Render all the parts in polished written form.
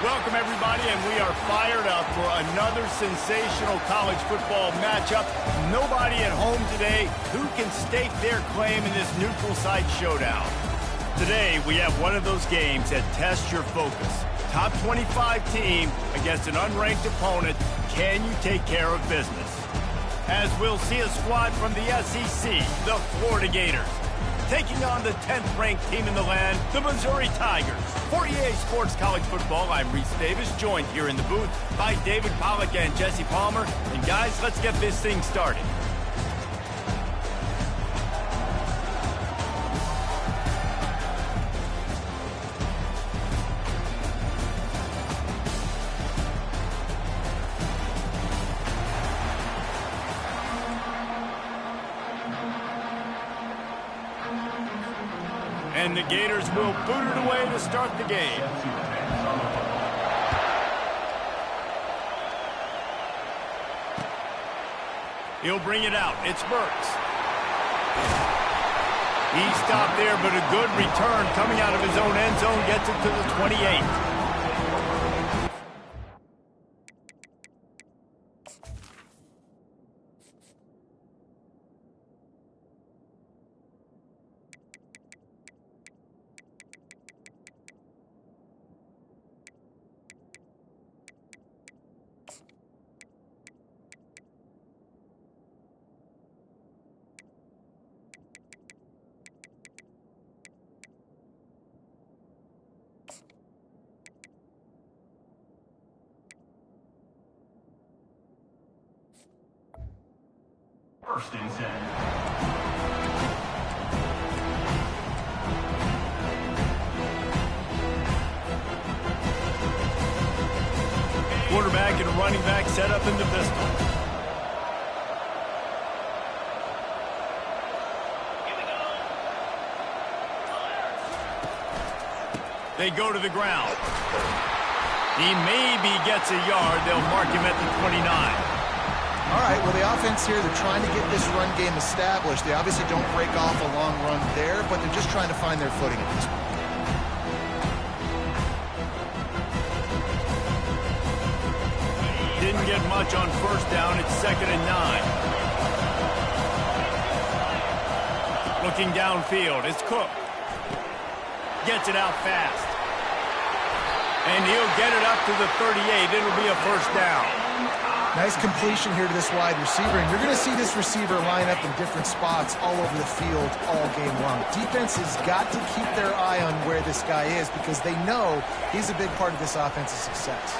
Welcome, everybody, and we are fired up for another sensational college football matchup. Nobody at home today who can stake their claim in this neutral site showdown. Today, we have one of those games that tests your focus. Top 25 team against an unranked opponent. Can you take care of business? As we'll see a squad from the SEC, the Florida Gators, taking on the 10th-ranked team in the land, the Missouri Tigers. For EA Sports College Football, I'm Reese Davis, joined here in the booth by David Pollack and Jesse Palmer. And guys, let's get this thing started. And the Gators will boot it away to start the game. He'll bring it out. It's Burks. He stopped there, but a good return coming out of his own end zone gets it to the 28. First and 10. Quarterback and running back set up in the pistol. They go to the ground. He maybe gets a yard. They'll mark him at the 29. All right, well, the offense here, they're trying to get this run game established. They obviously don't break off a long run there, but they're just trying to find their footing at this point. Didn't get much on first down. It's 2nd and 9. Looking downfield, it's Cook. Gets it out fast. And he'll get it up to the 38. It'll be a first down. Nice completion here to this wide receiver, and you're going to see this receiver line up in different spots all over the field all game long. Defense has got to keep their eye on where this guy is because they know he's a big part of this offense's success.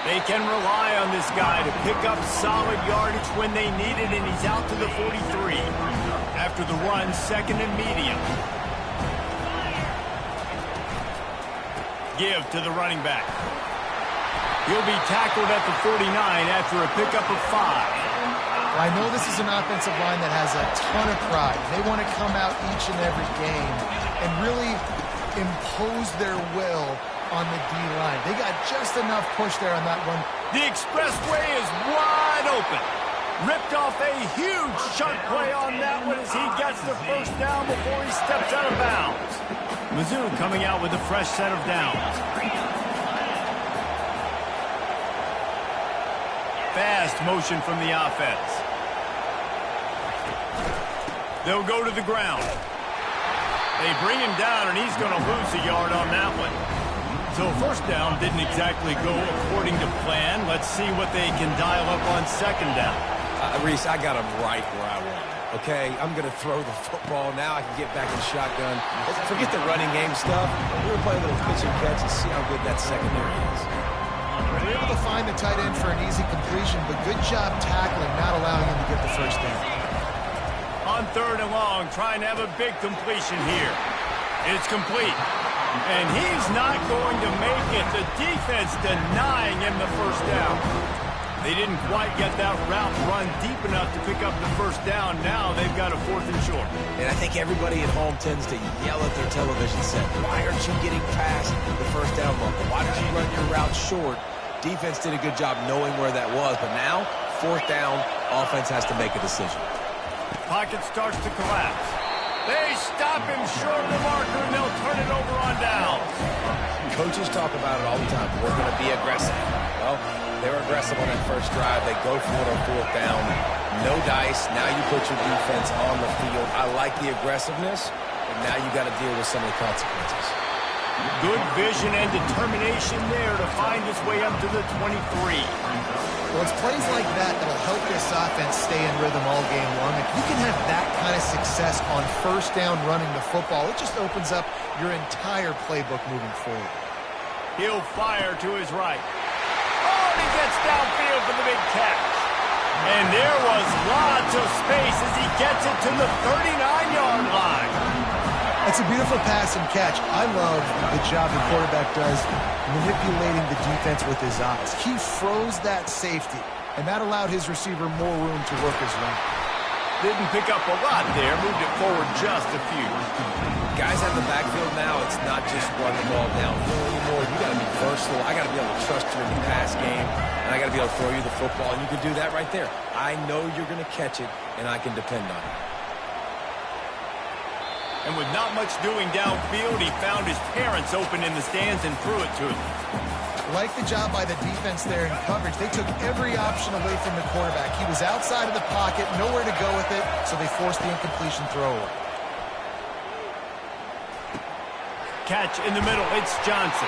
They can rely on this guy to pick up solid yardage when they need it, and he's out to the 43. After the run, 2nd and medium. Give to the running back. He'll be tackled at the 49 after a pickup of 5. Well, I know this is an offensive line that has a ton of pride. They want to come out each and every game and really impose their will on the D-line. They got just enough push there on that one. The expressway is wide open. Ripped off a huge chunk play on that one as he gets the first down before he steps out of bounds. Mizzou coming out with a fresh set of downs. Fast motion from the offense. They'll go to the ground. They bring him down, and he's going to lose a yard on that one. So first down didn't exactly go according to plan. Let's see what they can dial up on 2nd down. Reese, I got him right where I want him, okay? I'm going to throw the football. Now I can get back in shotgun. Forget the running game stuff. We're going to play a little pitch and catch and see how good that secondary is. They're able to find the tight end for an easy completion, but good job tackling, not allowing him to get the first down. On 3rd and long, trying to have a big completion here. It's complete. And he's not going to make it. The defense denying him the first down. They didn't quite get that route run deep enough to pick up the first down. Now they've got a 4th and short. And I think everybody at home tends to yell at their television set. Why aren't you getting past the first down marker? Why did you run your route short? Defense did a good job knowing where that was, but now, 4th down, offense has to make a decision. Pocket starts to collapse. They stop him short of the marker, and they'll turn it over on down. Coaches talk about it all the time. We're going to be aggressive. Well, they were aggressive on that first drive. They go for it on fourth down. No dice. Now you put your defense on the field. I like the aggressiveness, but now you got to deal with some of the consequences. Good vision and determination there to find his way up to the 23. Well, it's plays like that that'll help this offense stay in rhythm all game long. If you can have that kind of success on first down running the football, it just opens up your entire playbook moving forward. He'll fire to his right. Oh, and he gets downfield for the big catch. And there was lots of space as he gets it to the 39-yard line. That's a beautiful pass and catch. I love the job the quarterback does manipulating the defense with his eyes. He froze that safety, and that allowed his receiver more room to work his route. Didn't pick up a lot there, moved it forward just a few. Guys out in the backfield now, it's not just run the ball downhill anymore. You got to be versatile. I got to be able to trust you in the pass game, and I got to be able to throw you the football, and you can do that right there. I know you're going to catch it, and I can depend on it. And with not much doing downfield, he found his parents open in the stands and threw it to them. Like the job by the defense there in coverage. They took every option away from the quarterback. He was outside of the pocket, nowhere to go with it, so they forced the incompletion throw away. Catch in the middle, it's Johnson.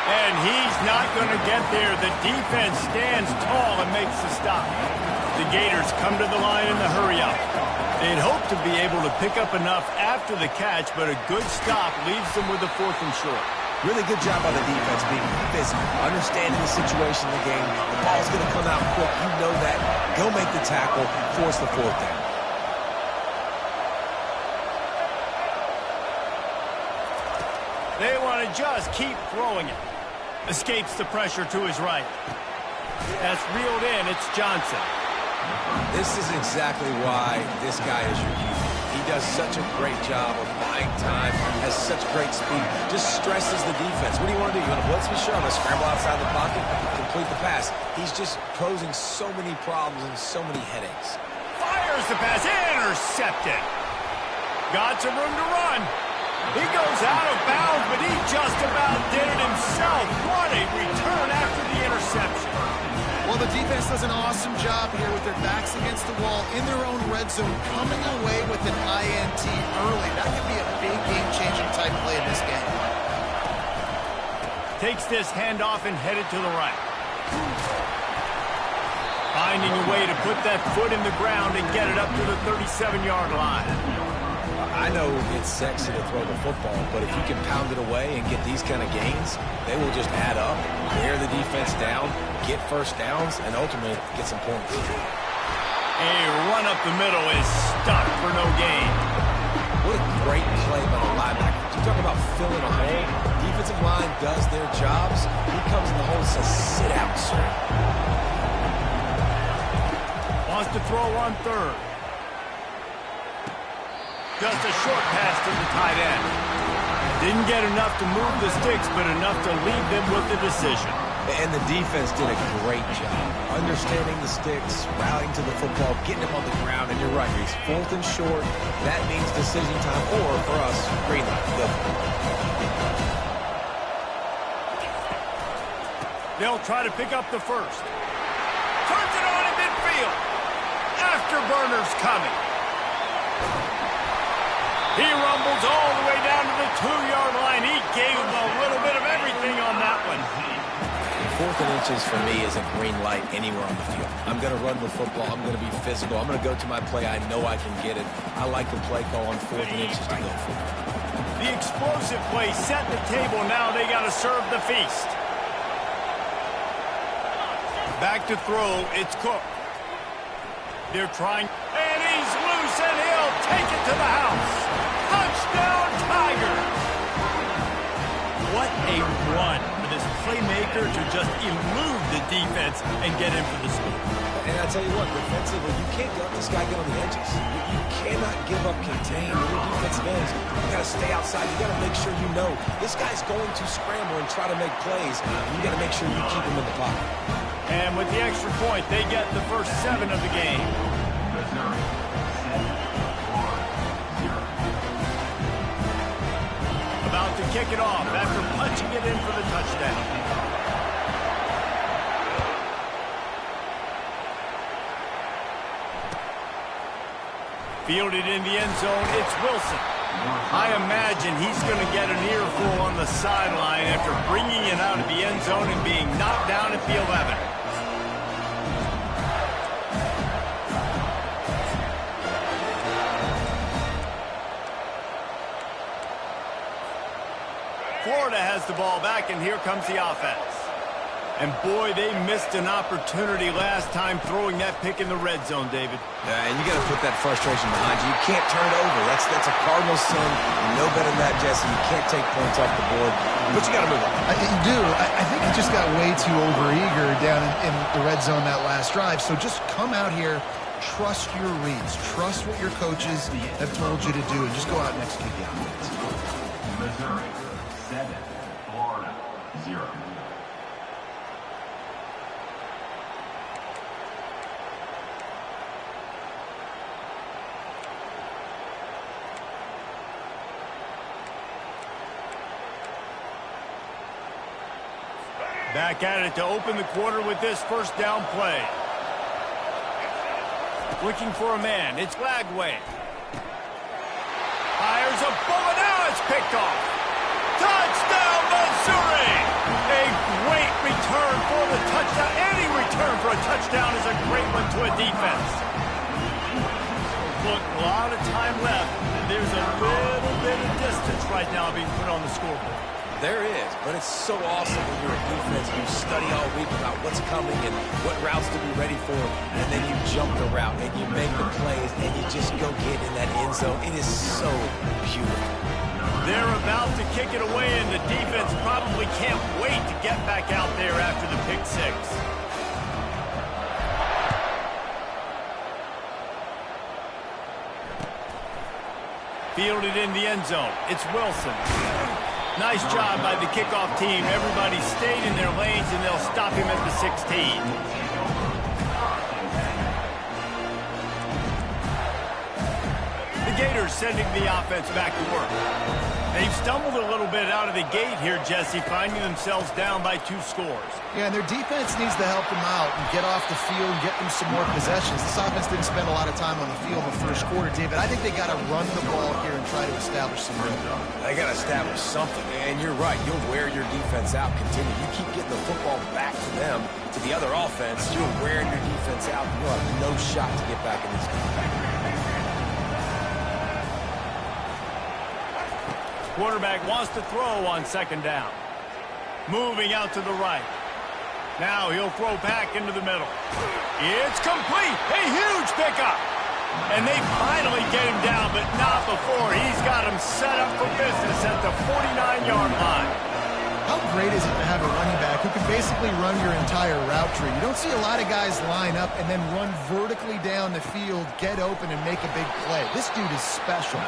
And he's not going to get there. The defense stands tall and makes the stop. The Gators come to the line in the hurry-up. They'd hope to be able to pick up enough after the catch, but a good stop leaves them with a 4th and short. Really good job by the defense being physical, understanding the situation in the game. The ball's going to come out quick. You know that. Go make the tackle, force the 4th down. They want to just keep throwing it. Escapes the pressure to his right. That's reeled in. It's Johnson. This is exactly why this guy is your QB. He does such a great job of buying time, has such great speed, just stresses the defense. What do you want to do? You want to blitz me? Sure, I'm going to scramble outside the pocket, complete the pass. He's just posing so many problems and so many headaches. Fires the pass, intercepted. Got some room to run. He goes out of bounds, but he just about did it himself. What a return after the interception. Well, the defense does an awesome job here with their backs against the wall in their own red zone, coming away with an INT early. That could be a big game-changing type play in this game. Takes this handoff and headed to the right. Finding a way to put that foot in the ground and get it up to the 37-yard line. I know it's sexy to throw the football, but if you can pound it away and get these kind of gains, they will just add up, wear the defense down, get first downs, and ultimately get some points. A run up the middle is stopped for no gain. What a great play by the linebacker. You talk about filling a hole. Defensive line does their jobs. He comes in the hole and says, sit out, sir. Wants to throw on 3rd. Just a short pass to the tight end. Didn't get enough to move the sticks, but enough to leave them with the decision. And the defense did a great job understanding the sticks, rallying to the football, getting him on the ground. And you're right, he's 4th and short. That means decision time, or for us, green light. Go. They'll try to pick up the first. Turns it on in midfield. Afterburner's coming. He rumbles all the way down to the 2-yard line. He gave him a little bit of everything on that one. 4th and inches for me is a green light anywhere on the field. I'm going to run the football. I'm going to be physical. I'm going to go to my play. I know I can get it. I like the play call on 4th and inches to go for it. The explosive play set the table. Now they got to serve the feast. Back to throw. It's Cook. They're trying. And he's loose, and he'll take it to the house. Touchdown, Tigers! What a run for this playmaker to just elude the defense and get in for the score. And I tell you what, defensively, you can't let this guy get on the edges. You cannot give up contain. Your defensive ends, you got to stay outside. You got to make sure you know this guy's going to scramble and try to make plays. You got to make sure you keep him in the pocket. And with the extra point, they get the first 7 of the game. kick it off after punching it in for the touchdown. Fielded in the end zone, it's Wilson. I imagine he's going to get an earful on the sideline after bringing it out of the end zone and being knocked down at the 11. Florida has the ball back, and here comes the offense. And boy, they missed an opportunity last time throwing that pick in the red zone, David. And you got to put that frustration behind you. You can't turn it over. That's a cardinal sin. You know better than that, Jesse. You can't take points off the board, but you got to move on. You do. I think he just got way too overeager down in the red zone that last drive. So just come out here, trust your reads, trust what your coaches have told you to do, and just go out and execute the offense. Missouri 7, Florida 0. Back at it to open the quarter with this first down play. Looking for a man. It's Lagway. Fires a bullet. Now it's picked off. Touchdown, Missouri! A great return for the touchdown. Any return for a touchdown is a great one to a defense. Look, a lot of time left. There's a little bit of distance right now being put on the scoreboard. There is, but it's so awesome when you're a defense. You study all week about what's coming and what routes to be ready for, and then you jump the route and you make the plays and you just go get in that end zone. It is so beautiful. They're about to kick it away, and the defense probably can't wait to get back out there after the pick six. Fielded in the end zone. It's Wilson. Nice job by the kickoff team. Everybody stayed in their lanes, and they'll stop him at the 16. The Gators sending the offense back to work. They've stumbled a little bit out of the gate here, Jesse, finding themselves down by 2 scores. Yeah, and their defense needs to help them out and get off the field and get them some more possessions. This offense didn't spend a lot of time on the field in the first quarter, David. I think they got to run the ball here and try to establish some rhythm. They got to establish something, and you're right. You'll wear your defense out. Continue. You keep getting the football back to them, to the other offense. You're wearing your defense out. You'll have no shot to get back in this game. Quarterback wants to throw on second down. Moving out to the right. Now he'll throw back into the middle. It's complete. A huge pickup. And they finally get him down, but not before. He's got him set up for business at the 49-yard line. How great is it to have a running back who can basically run your entire route tree? You don't see a lot of guys line up and then run vertically down the field, get open, and make a big play. This dude is special.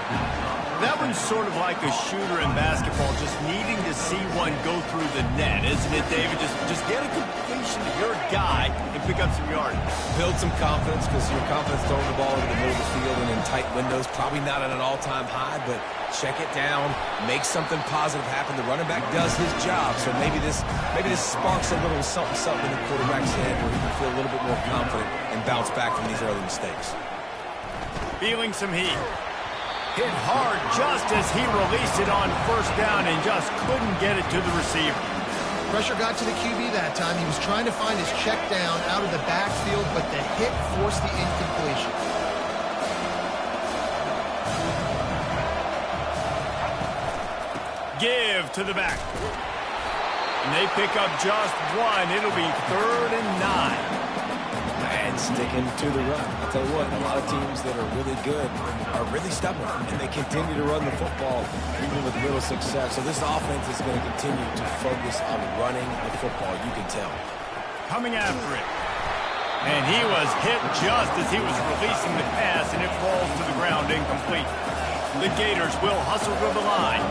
That one's sort of like a shooter in basketball, just needing to see one go through the net, isn't it, David? Just get a completion to your guy and pick up some yardage. Build some confidence, because your confidence throwing the ball into the middle of the field and in tight windows, probably not at an all-time high, but check it down, make something positive happen. The running back does his job, so maybe this sparks a little something in the quarterback's head where he can feel a little bit more confident and bounce back from these early mistakes. Feeling some heat. Hit hard just as he released it on first down and just couldn't get it to the receiver. Pressure got to the QB that time. He was trying to find his check down out of the backfield, but the hit forced the incompletion. Give to the back. And they pick up just one. It'll be 3rd and 9. And sticking to the run. I'll tell you what, a lot of teams that are really good are really stubborn, and they continue to run the football even with little success. So this offense is going to continue to focus on running the football, you can tell. Coming after it. And he was hit just as he was releasing the pass, and it falls to the ground incomplete. The Gators will hustle to the line.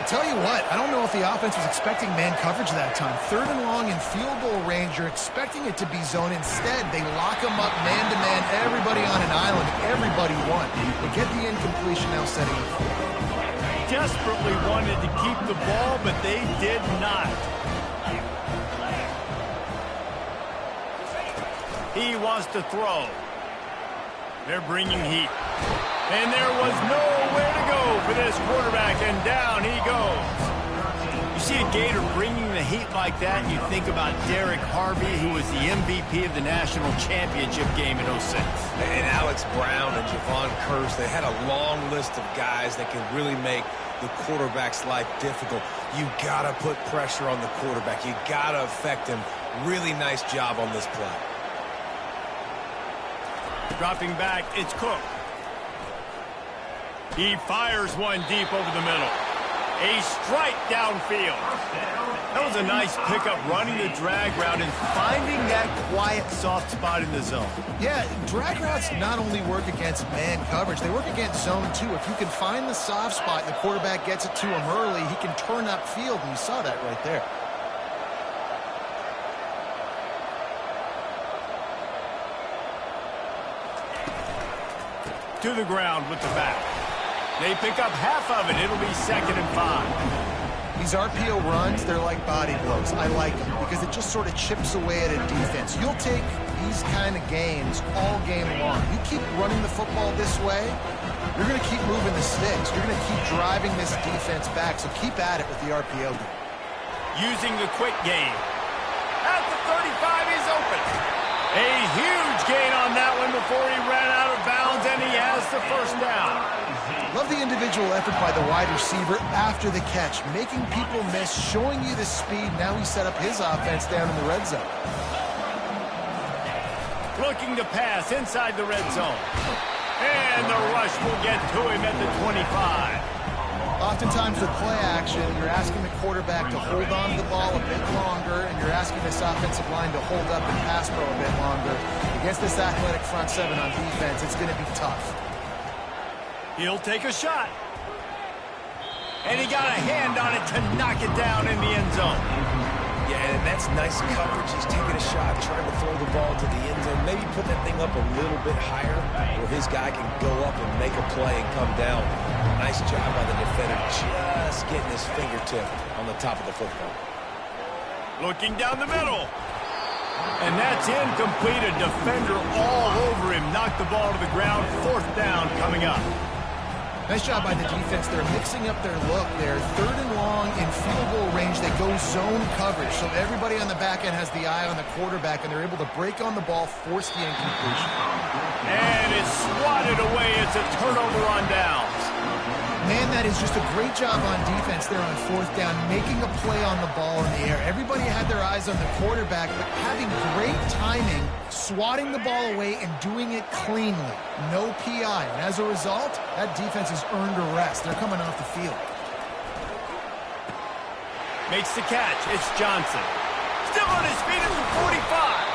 Tell you what, I don't know if the offense was expecting man coverage that time. 3rd and long in field goal range, you're expecting it to be zone. Instead, they lock them up man-to-man, everybody on an island, everybody won. They get the incompletion now setting up. desperately wanted to keep the ball, but they did not. He wants to throw. They're bringing heat. And there was nowhere to go for this quarterback, and down he goes. You see a Gator bringing the heat like that, and you think about Derek Harvey, who was the MVP of the national championship game in '06. And Alex Brown and Javon Curse, they had a long list of guys that can really make the quarterback's life difficult. You got to put pressure on the quarterback. You got to affect him. Really nice job on this play. Dropping back, it's Cook. He fires one deep over the middle. A strike downfield. That was a nice pickup, running the drag route and finding that quiet, soft spot in the zone. Yeah, drag routes not only work against man coverage, they work against zone too. If you can find the soft spot and the quarterback gets it to him early, he can turn upfield, and you saw that right there. To the ground with the back. They pick up half of it. It'll be 2nd and 5. These RPO runs, they're like body blows. I like them because it just sort of chips away at a defense. You'll take these kind of games all game long. You keep running the football this way, you're going to keep moving the sticks. You're going to keep driving this defense back, so keep at it with the RPO game. Using the quick game. At the 35, he's open. A huge gain on that one before he ran out of bounds, and he has the first down. Love the individual effort by the wide receiver after the catch, making people miss, showing you the speed. Now he set up his offense down in the red zone. Looking to pass inside the red zone. And the rush will get to him at the 25. Oftentimes with play action, you're asking the quarterback to hold on to the ball a bit longer, and you're asking this offensive line to hold up and pass pro a bit longer. Against this athletic front seven on defense, it's going to be tough. He'll take a shot. And he got a hand on it to knock it down in the end zone. Yeah, and that's nice coverage. He's taking a shot, trying to throw the ball to the end zone. Maybe put that thing up a little bit higher where his guy can go up and make a play and come down. Nice job by the defender, just getting his fingertip on the top of the football. Looking down the middle. And that's incomplete. A defender all over him. Knocked the ball to the ground. 4th down coming up. Nice job by the defense. They're mixing up their look. They're 3rd and long in field goal range. They go zone coverage. So everybody on the back end has the eye on the quarterback, and they're able to break on the ball, force the incompletion. And it's swatted away. It's a turnover on downs. Man, that is just a great job on defense there on 4th down, making a play on the ball in the air. Everybody had their eyes on the quarterback, but having great timing, swatting the ball away, and doing it cleanly. No PI. And as a result, that defense has earned a rest. They're coming off the field. Makes the catch. It's Johnson. Still on his feet at the 45.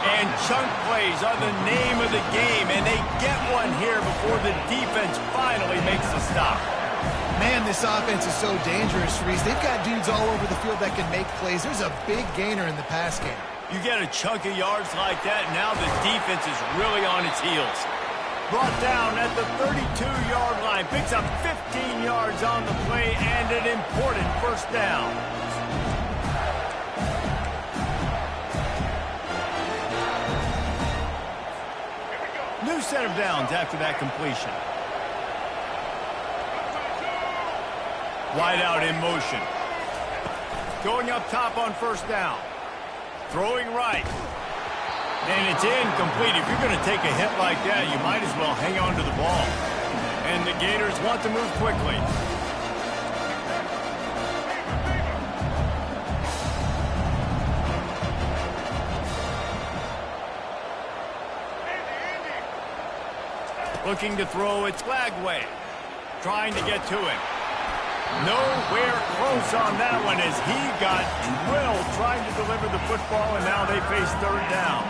And chunk plays are the name of the game, and they get one here before the defense finally makes a stop. Man, this offense is so dangerous, Reese. They've got dudes all over the field that can make plays. There's a big gainer in the pass game. You get a chunk of yards like that, now the defense is really on its heels. Brought down at the 32-yard line, picks up 15 yards on the play, and an important 1st down. New set of downs after that completion. Wide out in motion. Going up top on 1st down. Throwing right. And it's incomplete. If you're going to take a hit like that, you might as well hang on to the ball. And the Gators want to move quickly. Looking to throw, it's Lagway. Trying to get to him. Nowhere close on that one as he got drilled trying to deliver the football, and now they face 3rd down.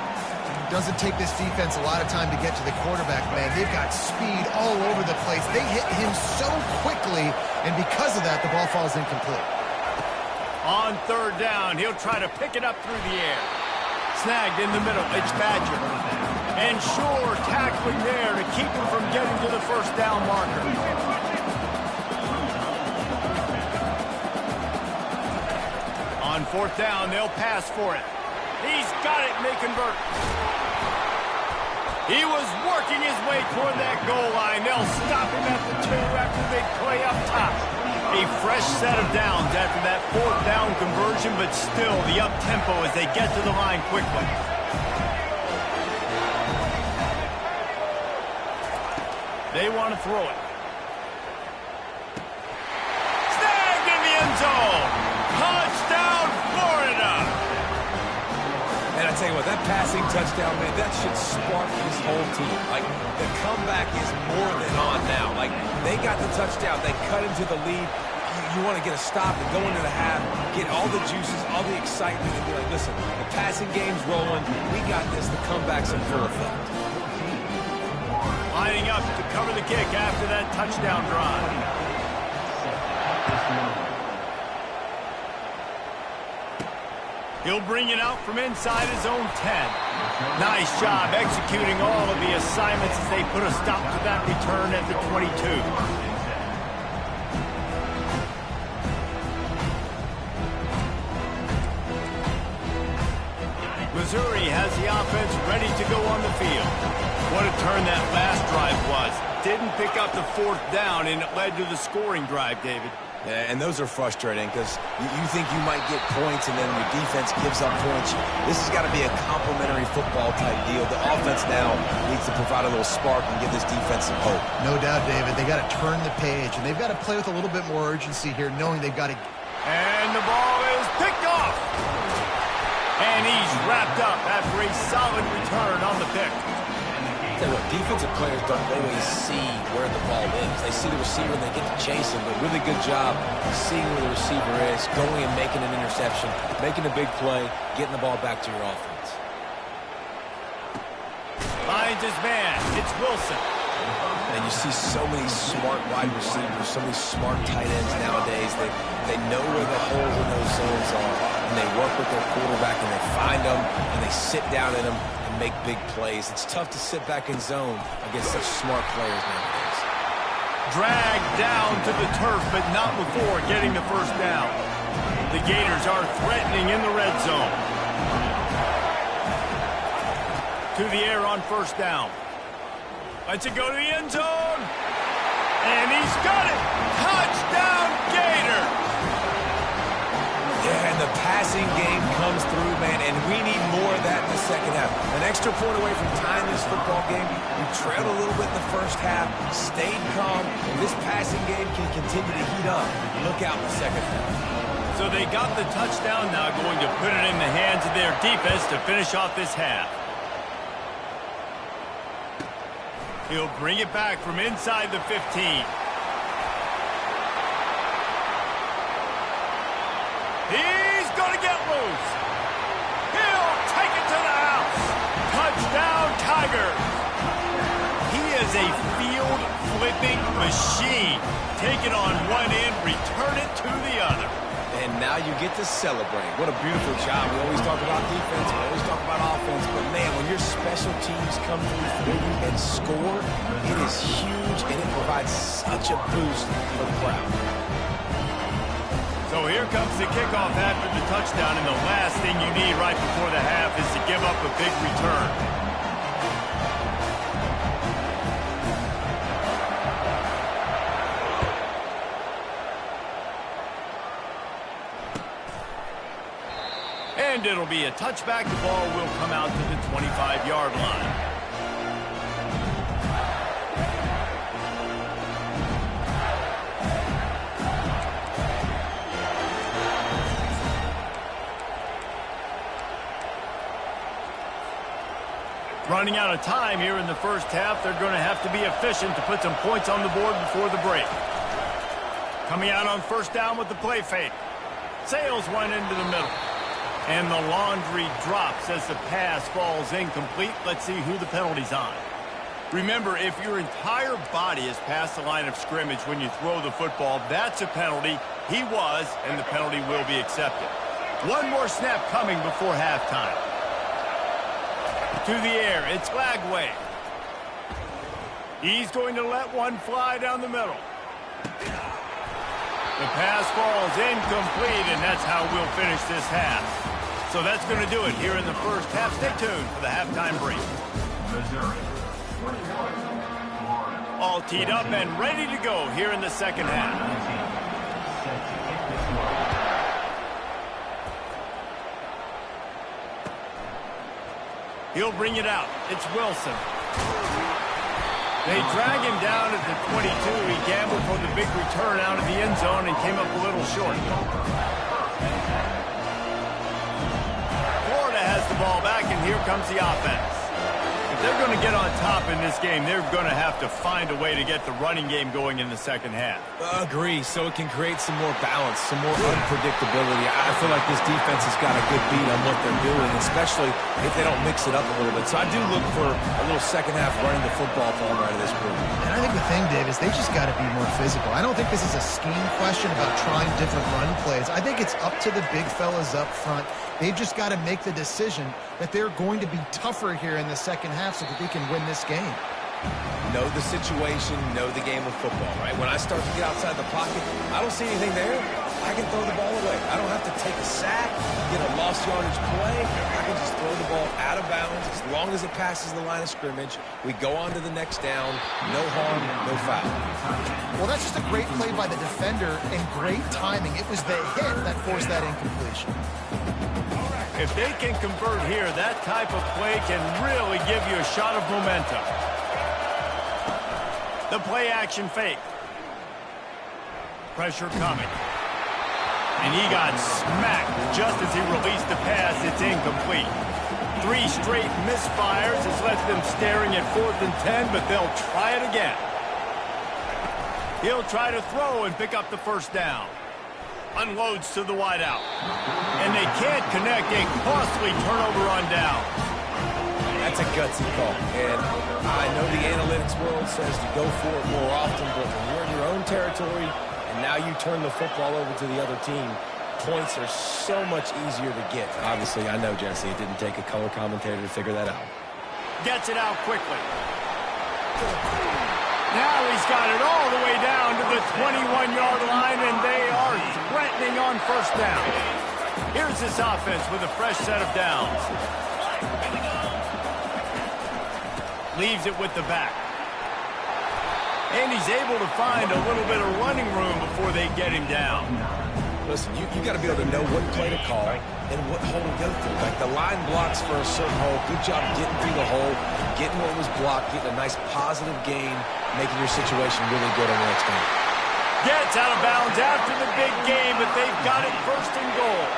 Doesn't take this defense a lot of time to get to the quarterback, man. They've got speed all over the place. They hit him so quickly, and because of that, the ball falls incomplete. On 3rd down, he'll try to pick it up through the air. Snagged in the middle, it's Badger. And Shore tackling there to keep him from getting to the 1st down marker. On fourth down, they'll pass for it. He's got it, and they convert. He was working his way toward that goal line. They'll stop him at the 2 after the big play up top. A fresh set of downs after that fourth down conversion, but still the up-tempo as they get to the line quickly. They want to throw it. Snagged in the end zone. Touchdown, Florida. And I tell you what, that passing touchdown, man, that should spark his whole team. Like, the comeback is more than on now. Like, they got the touchdown. They cut into the lead. You want to get a stop and go into the half, get all the juices, all the excitement, and be like, listen, the passing game's rolling. We got this. The comeback's in full effect. Lining up to cover the kick after that touchdown drive. He'll bring it out from inside his own 10. Nice job executing all of the assignments as they put a stop to that return at the 22. Missouri has the offense ready to go on the field. What a turn that last drive was. Didn't pick up the fourth down, and it led to the scoring drive, David. Yeah, and those are frustrating because you think you might get points and then your defense gives up points. This has got to be a complementary football type deal. The offense now needs to provide a little spark and give this defense some hope. No doubt, David. They got to turn the page, and they've got to play with a little bit more urgency here, knowing they've got to... And the ball is picked off. And he's wrapped up after a solid return on the pick. Tell you what, defensive players don't always see where the ball is. They see the receiver and they get to chase him, but really good job seeing where the receiver is, going and making an interception, making a big play, getting the ball back to your offense. Finds his man. It's Wilson. And you see so many smart wide receivers, so many smart tight ends nowadays. They know where the holes in those zones are, and they work with their quarterback, and they find them, and they sit down in them and make big plays. It's tough to sit back in zone against such smart players nowadays. Dragged down to the turf, but not before getting the first down. The Gators are threatening in the red zone. To the air on first down. Lets it go to the end zone. And he's got it. Touchdown, Gator. Yeah, and the passing game comes through, man, and we need more of that in the second half. An extra point away from tying this football game. We trailed a little bit in the first half, stayed calm, and this passing game can continue to heat up. Look out in the second half. So they got the touchdown, now going to put it in the hands of their defense to finish off this half. He'll bring it back from inside the 15. He's going to get loose. He'll take it to the house. Touchdown, Tigers. He is a field-flipping machine. Take it on one end, return it to the other. And now you get to celebrate. What a beautiful job. We always talk about defense, we always talk about offense, but man, when your special teams come through for you and score, it is huge, and it provides such a boost for the crowd. So here comes the kickoff after the touchdown, and the last thing you need right before the half is to give up a big return. And it'll be a touchback. The ball will come out to the 25-yard line. Running out of time here in the first half. They're going to have to be efficient to put some points on the board before the break. Coming out on first down with the play fake. Sails one into the middle. And the laundry drops as the pass falls incomplete. Let's see who the penalty's on. Remember, if your entire body is past the line of scrimmage when you throw the football, that's a penalty. He was, and the penalty will be accepted. One more snap coming before halftime. To the air, it's Lagway. He's going to let one fly down the middle. The pass falls incomplete, and that's how we'll finish this half. So that's going to do it here in the first half. Stay tuned for the halftime break. Missouri, 21, Florida. All teed up and ready to go here in the second half. Set to kick this one. He'll bring it out. It's Wilson. They drag him down at the 22. He gambled for the big return out of the end zone and came up a little short. Florida has the ball back, and here comes the offense. If they're going to get on top in this game, they're going to have to find a way to get the running game going in the second half. Agree, so it can create some more balance, some more unpredictability. I feel like this defense has got a good beat on what they're doing, especially if they don't mix it up a little bit. So I do look for a little second half running the football form out of this group. And I think the thing, Dave, is they just got to be more physical. I don't think this is a scheme question about trying different run plays. I think it's up to the big fellas up front. They've just got to make the decision that they're going to be tougher here in the second half so that they can win this game. Know the situation, know the game of football, right? When I start to get outside the pocket, I don't see anything there. I can throw the ball away. I don't have to take a sack, get a lost yardage play. I can just throw the ball out of bounds as long as it passes the line of scrimmage. We go on to the next down. No harm, no foul. Well, that's just a great play by the defender and great timing. It was the hit that forced that incompletion. If they can convert here, that type of play can really give you a shot of momentum. The play action fake. Pressure coming. And he got smacked just as he released the pass. It's incomplete. 3 straight misfires has left them staring at 4th and 10, but they'll try it again. He'll try to throw and pick up the first down. Unloads to the wideout. And they can't connect. A costly turnover on down. That's a gutsy call. And I know the analytics world says you go for it more often, but when you're in your own territory and now you turn the football over to the other team, points are so much easier to get. Obviously, I know, Jesse, it didn't take a color commentator to figure that out. Gets it out quickly. Now he's got it all the way down to the 21-yard line, and they are threatening on first down. Here's this offense with a fresh set of downs. Leaves it with the back. And he's able to find a little bit of running room before they get him down. Listen, you got to be able to know what play to call and what hole to go through. Like the line blocks for a certain hole. Good job getting through the hole, getting what was blocked, getting a nice positive gain, making your situation really good on the next game. Gets out of bounds after the big game, but they've got it first and goal.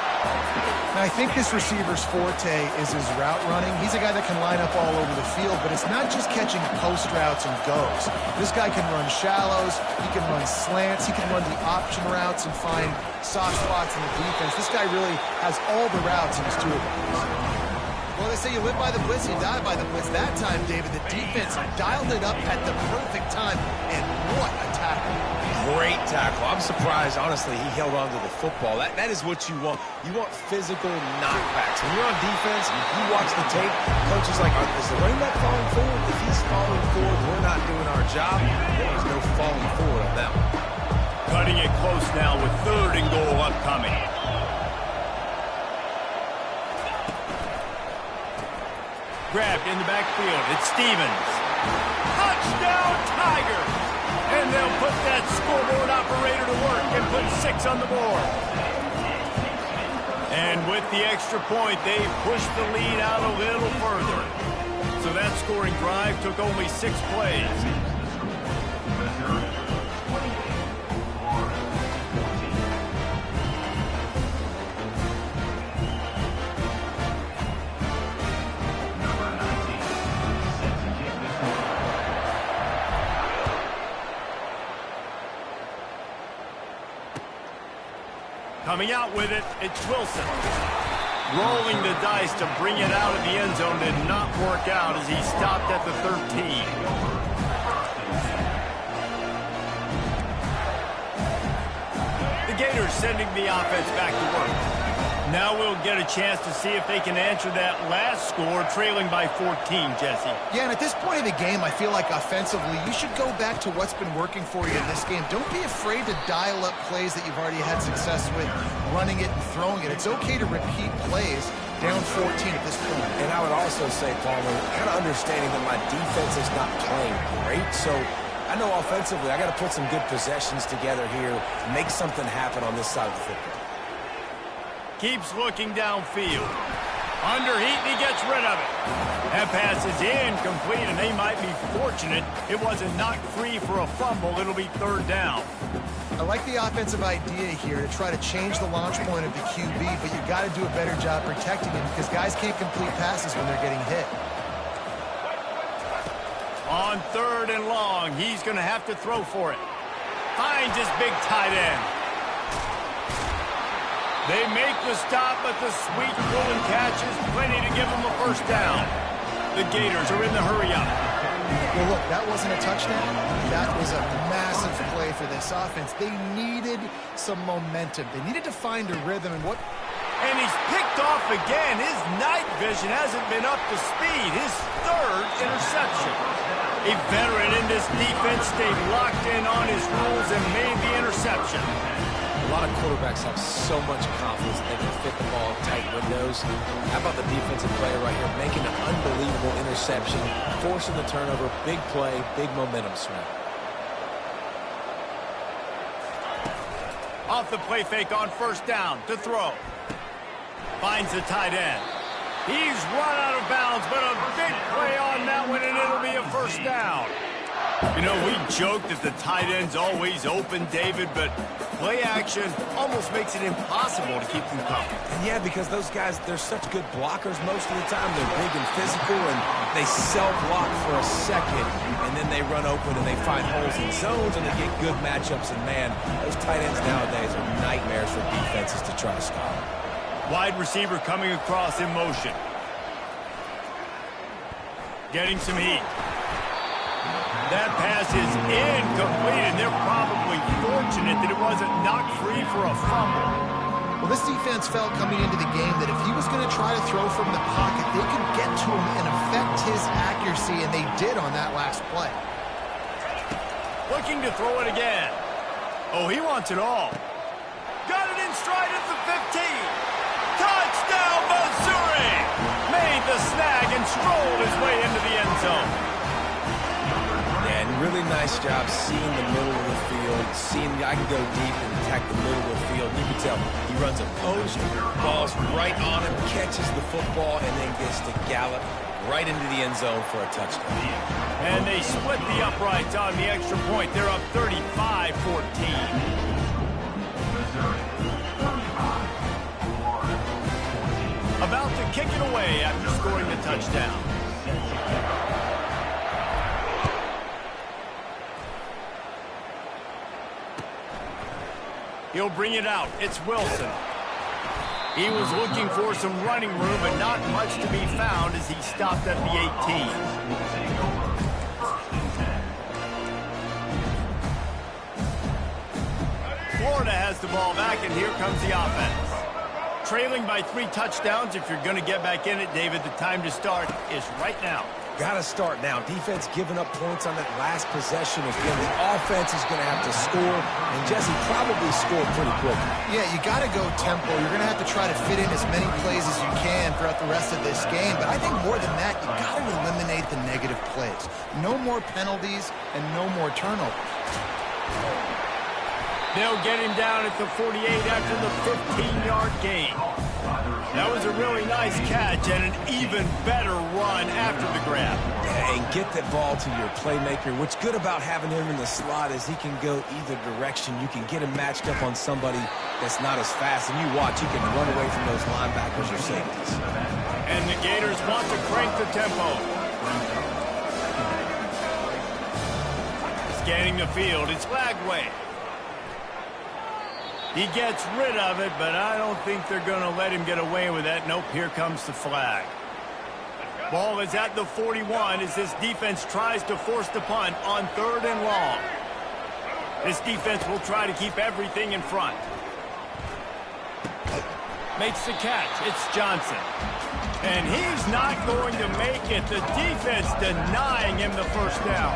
Now, I think this receiver's forte is his route running. He's a guy that can line up all over the field, but it's not just catching post routes and goes. This guy can run shallows, he can run slants, he can run the option routes and find soft spots in the defense. This guy really has all the routes in his toolbox. Well, they say you live by the blitz, you die by the blitz. That time, David, the defense dialed it up at the perfect time, and what a tackle. Great tackle. I'm surprised, honestly, he held on to the football. That is what you want. You want physical knockbacks. When you're on defense, you watch the tape, coach is like, is the running back falling forward? If he's falling forward, we're not doing our job. There's no falling forward on that one. Cutting it close now with 3rd and goal upcoming. Grabbed in the backfield. It's Stevens. Touchdown, Tigers! And they'll put that scoreboard operator to work and put 6 on the board. And with the extra point, they pushed the lead out a little further. So that scoring drive took only 6 plays. Missouri, 28, Florida, 14. Number 19, set to kick this one. Coming out with it, it's Wilson. Rolling the dice to bring it out of the end zone did not work out as he stopped at the 13. The Gators sending the offense back to work. Now we'll get a chance to see if they can answer that last score, trailing by 14, Jesse. Yeah, and at this point of the game, I feel like offensively, you should go back to what's been working for you in this game. Don't be afraid to dial up plays that you've already had success with, running it and throwing it. It's okay to repeat plays down 14 at this point. And I would also say, Palmer, kind of understanding that my defense is not playing great, so I know offensively I got to put some good possessions together here, make something happen on this side of the football. Keeps looking downfield. Under heat, and he gets rid of it. That pass is incomplete, and they might be fortunate it wasn't knocked free for a fumble. It'll be third down. I like the offensive idea here to try to change the launch point of the QB, but you got to do a better job protecting him because guys can't complete passes when they're getting hit. On third and long, he's going to have to throw for it. Finds his big tight end. They make the stop, but the sweet pulling catch is plenty to give them a first down. The Gators are in the hurry-up. Well, look, that wasn't a touchdown. That was a massive play for this offense. They needed some momentum. They needed to find a rhythm. And he's picked off again. His night vision hasn't been up to speed. His third interception. A veteran in this defense stayed locked in on his rules and made the interception. A lot of quarterbacks have so much confidence that they can fit the ball in tight windows. How about the defensive player right here making an unbelievable interception, forcing the turnover, big play, big momentum swing. Off the play fake on first down to throw. Finds the tight end. He's run out of bounds, but a big play on that one, and it'll be a first down. You know, we joke that the tight end's always open, David, but play action almost makes it impossible to keep them coming. And yeah, because those guys, they're such good blockers most of the time. They're big and physical, and they self-block for a second, and then they run open and they find holes in zones, and they get good matchups. And, man, those tight ends nowadays are nightmares for defenses to try to stop. Wide receiver coming across in motion. Getting some heat. That pass is incomplete, and they're probably fortunate that it wasn't knocked free for a fumble. Well, this defense felt coming into the game that if he was going to try to throw from the pocket, they could get to him and affect his accuracy, and they did on that last play. Looking to throw it again. Oh, he wants it all. Got it in stride at the 15. Touchdown, Missouri! Made the snag and strolled his way into the end zone. And really nice job seeing the middle of the field, seeing I can go deep and attack the middle of the field. You can tell he runs a post, ball's right on him, catches the football, and then gets to gallop right into the end zone for a touchdown. And they split the uprights on the extra point. They're up 35-14. About to kick it away after scoring the touchdown. He'll bring it out. It's Wilson. He was looking for some running room, but not much to be found as he stopped at the 18. Florida has the ball back, and here comes the offense. Trailing by 3 touchdowns. If you're going to get back in it, David, the time to start is right now. Got to start now. Defense giving up points on that last possession. Again, the offense is going to have to score, and Jesse probably scored pretty quick. Yeah, you got to go tempo. You're going to have to try to fit in as many plays as you can throughout the rest of this game. But I think more than that, you got to eliminate the negative plays. No more penalties and no more turnovers. They'll get him down at the 48 after the 15-yard gain. That was a really nice catch and an even better run after the grab. Yeah, and get that ball to your playmaker. What's good about having him in the slot is he can go either direction. You can get him matched up on somebody that's not as fast. And you watch, he can run away from those linebackers or safeties. And the Gators want to crank the tempo. Scanning the field, it's flag way. He gets rid of it, but I don't think they're going to let him get away with that. Nope, here comes the flag. Ball is at the 41 as this defense tries to force the punt on 3rd and long. This defense will try to keep everything in front. Makes the catch. It's Johnson. And he's not going to make it. The defense denying him the first down.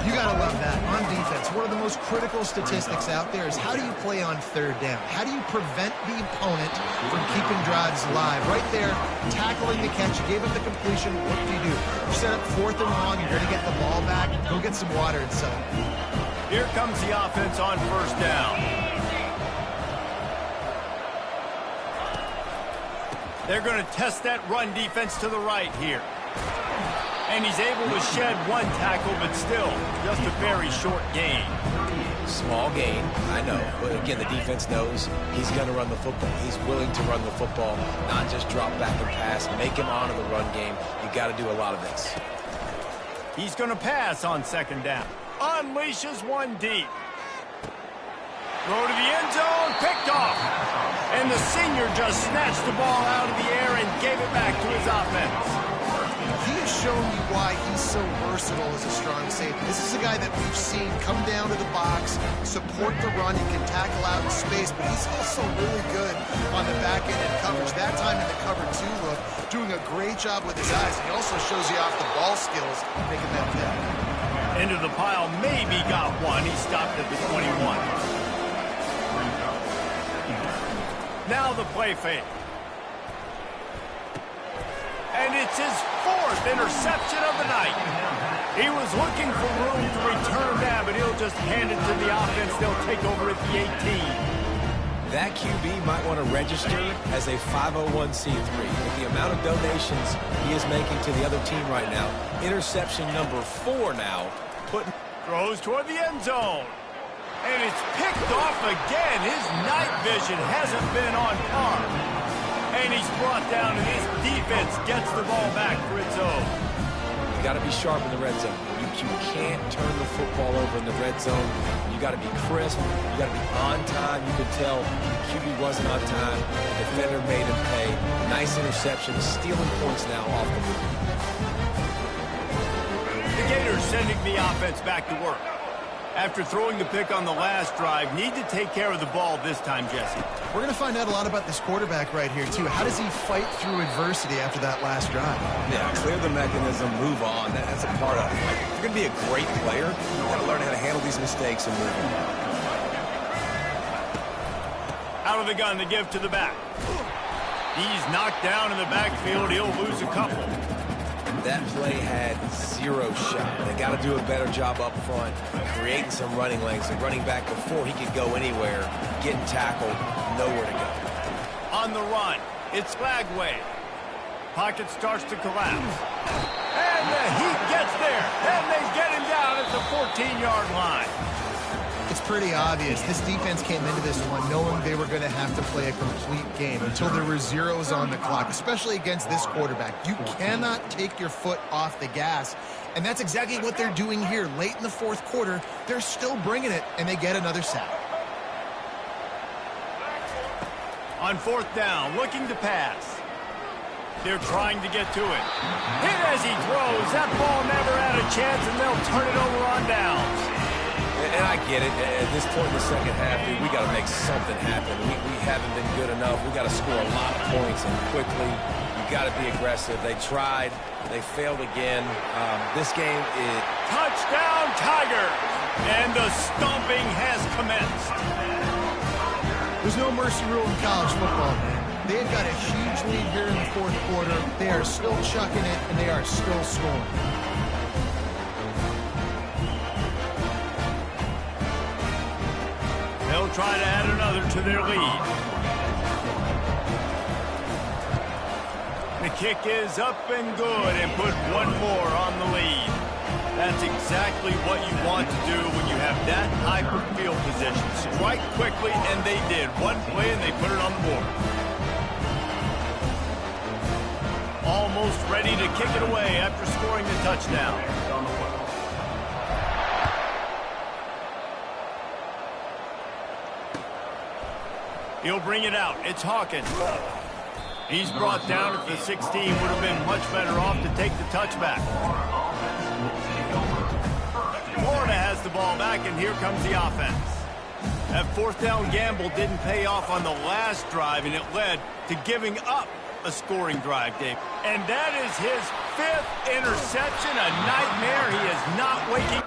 You got to love that. On defense, one of the most critical statistics out there is how do you play on third down? How do you prevent the opponent from keeping drives alive? Right there, tackling the catch. You gave up the completion. What do? You set up 4th and long. You're going to get the ball back. Go get some water inside. Here comes the offense on first down. They're going to test that run defense to the right here. And he's able to shed one tackle, but still, just a very short gain. Small gain, I know. But again, the defense knows he's going to run the football. He's willing to run the football, not just drop back and pass, make him honor the run game. You got to do a lot of this. He's going to pass on second down. Unleashes one deep. Throw to the end zone, picked off. And the senior just snatched the ball out of the air and gave it back to his offense. He has shown you why he's so versatile as a strong safety. This is a guy that we've seen come down to the box, support the run, he can tackle out in space, but he's also really good on the back end and coverage. That time in the cover 2 look, doing a great job with his eyes. He also shows you off the ball skills, making that pick. Into the pile, maybe got one. He stopped at the 21. Now the play fake. And it's his 4th interception of the night. He was looking for room to return that, but he'll just hand it to the offense. They'll take over at the 18. That QB might want to register as a 501c3. With the amount of donations he is making to the other team right now, interception number 4 now. Throws toward the end zone. And it's picked off again. His night vision hasn't been on par. And he's brought down, and his defense gets the ball back for its own. You got to be sharp in the red zone. You can't turn the football over in the red zone. You got to be crisp. You got to be on time. You could tell the QB wasn't on time. The defender made him pay. Nice interception, stealing points now off the move. The Gators sending the offense back to work. After throwing the pick on the last drive, need to take care of the ball this time, Jesse. We're going to find out a lot about this quarterback right here, too. How does he fight through adversity after that last drive? Yeah, clear the mechanism, move on. That's a part of it. Like, if you're going to be a great player, you got to learn how to handle these mistakes and move on. Out of the gun to give to the back. He's knocked down in the backfield. He'll lose a couple. That play had 0 shot. They got to do a better job up front, creating some running lanes. The running back before he could go anywhere, getting tackled, nowhere to go. On the run, it's Lagway. Pocket starts to collapse. And the Heat gets there. And they get him down at the 14-yard line. It's pretty obvious. This defense came into this one knowing they were going to have to play a complete game until there were zeros on the clock, especially against this quarterback. You cannot take your foot off the gas, and that's exactly what they're doing here. Late in the 4th quarter, they're still bringing it, and they get another sack. On 4th down, looking to pass. They're trying to get to it. Hit as he throws. That ball never had a chance, and they'll turn it over on downs. And I get it. At this point in the second half, dude, we got to make something happen. We haven't been good enough. We got to score a lot of points and quickly. You got to be aggressive. They tried. They failed again. This game is touchdown, Tiger, and the stomping has commenced. There's no mercy rule in college football, man. They've got a huge lead here in the 4th quarter. They are still chucking it, and they are still scoring. They'll try to add another to their lead. The kick is up and good and put one more on the lead. That's exactly what you want to do when you have that type of field position. Strike quickly, and they did. One play, and they put it on the board. Almost ready to kick it away after scoring the touchdown. He'll bring it out. It's Hawkins. He's brought down at the 16. Would have been much better off to take the touchback. Florida has the ball back, and here comes the offense. That fourth down gamble didn't pay off on the last drive, and it led to giving up a scoring drive, Dave. And that is his 5th interception, a nightmare he is not waking.